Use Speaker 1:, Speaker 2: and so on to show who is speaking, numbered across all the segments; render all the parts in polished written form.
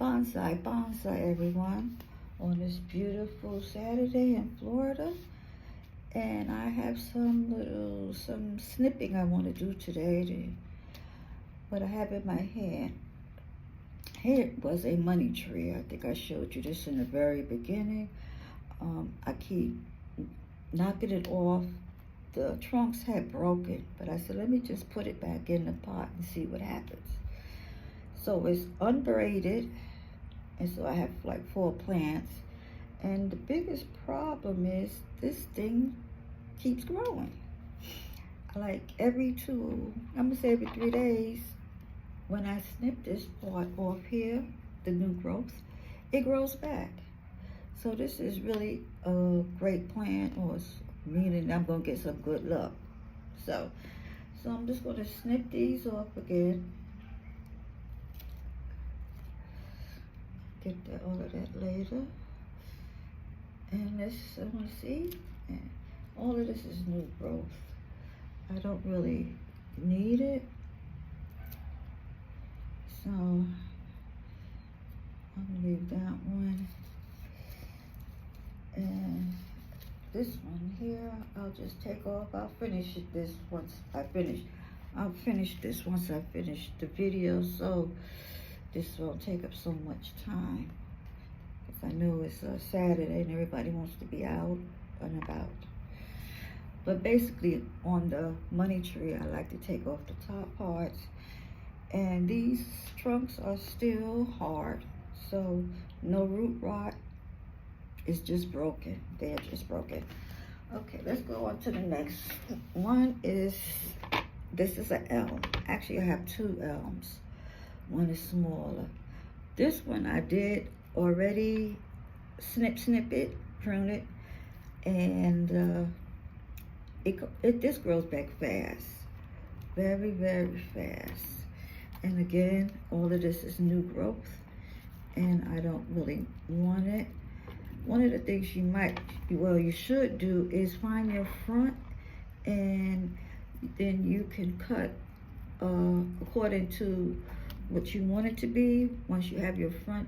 Speaker 1: Bonsai Bonsai, everyone, on this beautiful Saturday in Florida. And I have some snipping I want to do today. What I have in my hand. Here was a money tree. I think I showed you this in the very beginning. I keep knocking it off. The trunks had broken, but I said, let me just put it back in the pot and see what happens. So it's unbraided, and so I have like 4 plants. And the biggest problem is this thing keeps growing. Like every 3 days, when I snip this part off here, the new growth, it grows back. So this is really a great plant, or meaning I'm gonna get some good luck. So I'm just gonna snip these off again. Get all of that later. And let's see. And all of this is new growth. I don't really need it. So I'm gonna leave that one. And this one here, I'll just take off. I'll finish this once I finish. I'll finish this once I finish the video, so this won't take up so much time. Because I know it's a Saturday and everybody wants to be out and about. But basically, on the money tree, I like to take off the top parts. And these trunks are still hard, so no root rot. It's just broken. They're just broken. Okay, let's go on to the next one. This is an elm. Actually, I have 2 elms. One is smaller. This one I did already snip it, prune it, and this grows back fast. Very, very fast. And again, all of this is new growth, and I don't really want it. One of the things you should do is find your front, and then you can cut according to what you want it to be. Once you have your front,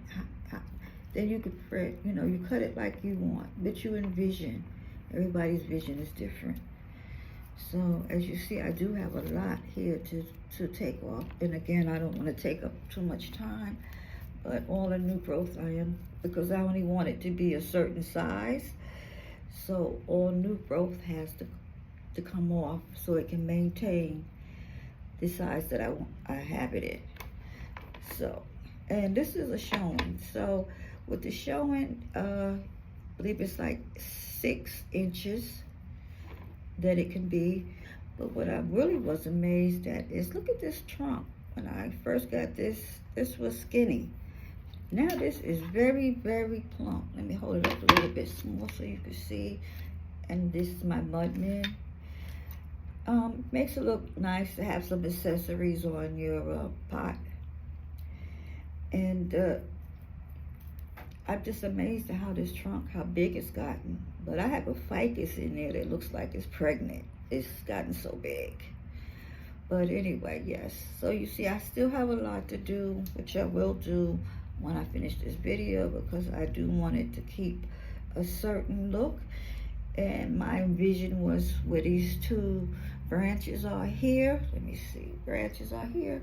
Speaker 1: then you could you cut it like you want, but you envision. Everybody's vision is different. So as you see, I do have a lot here to take off. And again, I don't want to take up too much time, but all the new growth because I only want it to be a certain size. So all new growth has to come off so it can maintain the size that I have it in. So, and this is a showing. So with the showing, I believe it's like 6 inches that it can be. But what I really was amazed at is, look at this trunk. When I first got this was skinny. Now this is very, very plump. Let me hold it up a little bit more so you can see. And this is my mud mint. Makes it look nice to have some accessories on your pot. And I'm just amazed at how big it's gotten. But I have a ficus in there that looks like it's pregnant. It's gotten so big. But anyway, yes. So you see, I still have a lot to do, which I will do when I finish this video, because I do want it to keep a certain look. And my vision was where these 2 branches are here. Let me see, branches are here.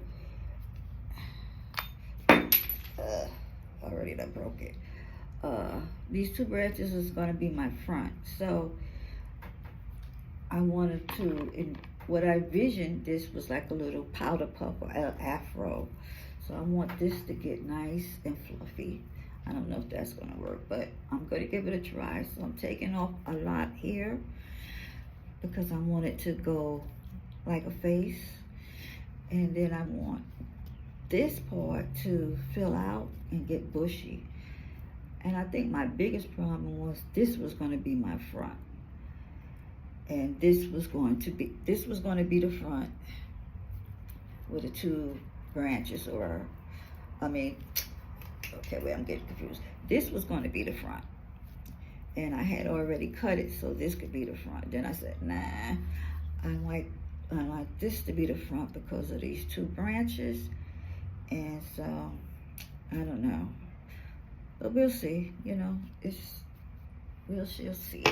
Speaker 1: Already done broke it. These 2 branches is gonna be my front. So I wanted to, what I visioned, this was like a little powder puff or afro. So I want this to get nice and fluffy. I don't know if that's gonna work, but I'm gonna give it a try. So I'm taking off a lot here because I want it to go like a face. And then I want this part to fill out and get bushy. And I think my biggest problem was this was gonna be my front. And this was going to be the front with the 2 branches, I'm getting confused. This was going to be the front. And I had already cut it so this could be the front. Then I said, nah, I like this to be the front because of these 2 branches. And so I don't know. But we'll see, you know, we'll see.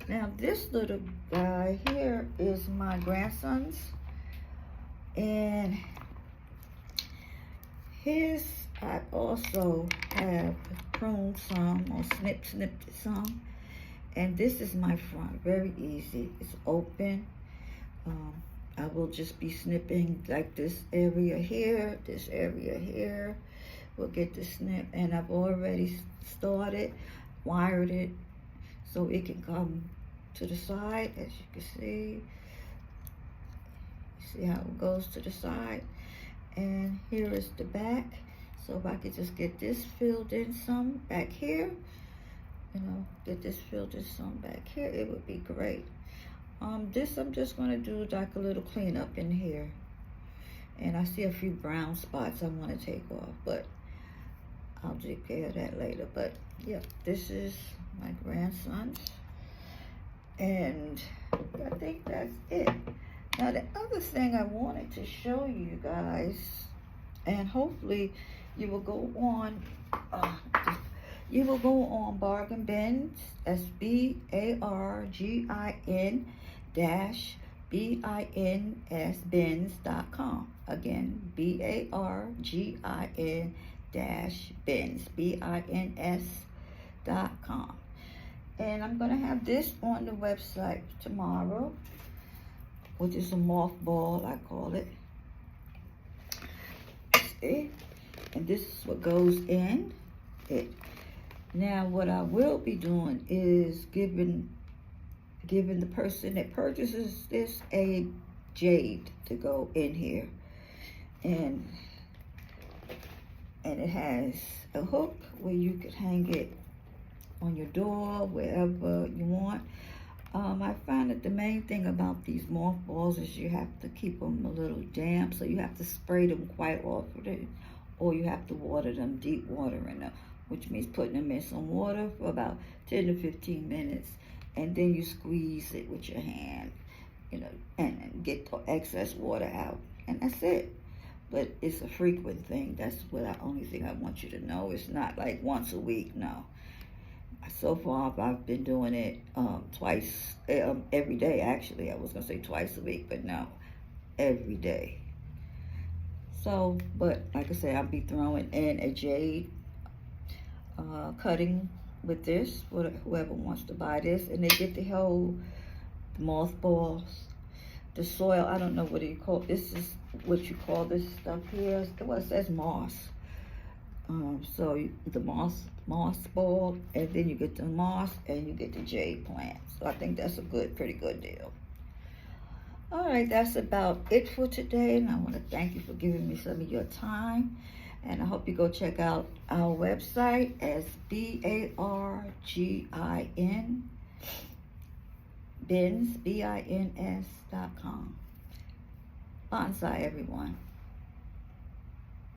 Speaker 1: Now this little guy here is my grandson's, and his I also have pruned some or snipped some, and this is my front. Very easy. It's open. I will just be snipping like this area here, this area here. We'll get the snip, and I've already started, wired it so it can come to the side, as you can see. See how it goes to the side? And here is the back. So if I could just get this filled in some back here, you know, get this filled in some back here, it would be great. This I'm just gonna do like a little cleanup in here. And I see a few brown spots I wanna take off, but I'll take care of that later. But yeah, this is my grandson's, and I think that's it. Now the other thing I wanted to show you guys, and hopefully you will go on Bargin-Bins, that's BARGIN -BINS bins.com. Again, BARGIN -bins BINS.com. And I'm gonna have this on the website tomorrow, which is a mothball, I call it. See? And this is what goes in it. Now what I will be doing is giving the person that purchases this a jade to go in here, and it has a hook where you could hang it on your door, wherever you want. I find that the main thing about these mothballs is you have to keep them a little damp, so you have to spray them quite often, or you have to water them, deep watering them, which means putting them in some water for about 10 to 15 minutes, and then you squeeze it with your hand, you know, and get the excess water out, and that's it. But it's a frequent thing. That's what only thing I want you to know. It's not like once a week, no. So far, I've been doing it twice, every day, actually. I was gonna say twice a week, but no, every day. So, but like I said, I'll be throwing in a jade cutting with this, for whoever wants to buy this, and they get the whole mothballs, the soil. I don't know what you call this. Is what you call this stuff here? Well, it says moss. So the moss ball, and then you get the moss, and you get the jade plant. So I think that's a pretty good deal. All right, that's about it for today, and I want to thank you for giving me some of your time. And I hope you go check out our website as BARGIN BINS BINS.com. Bonsai, everyone.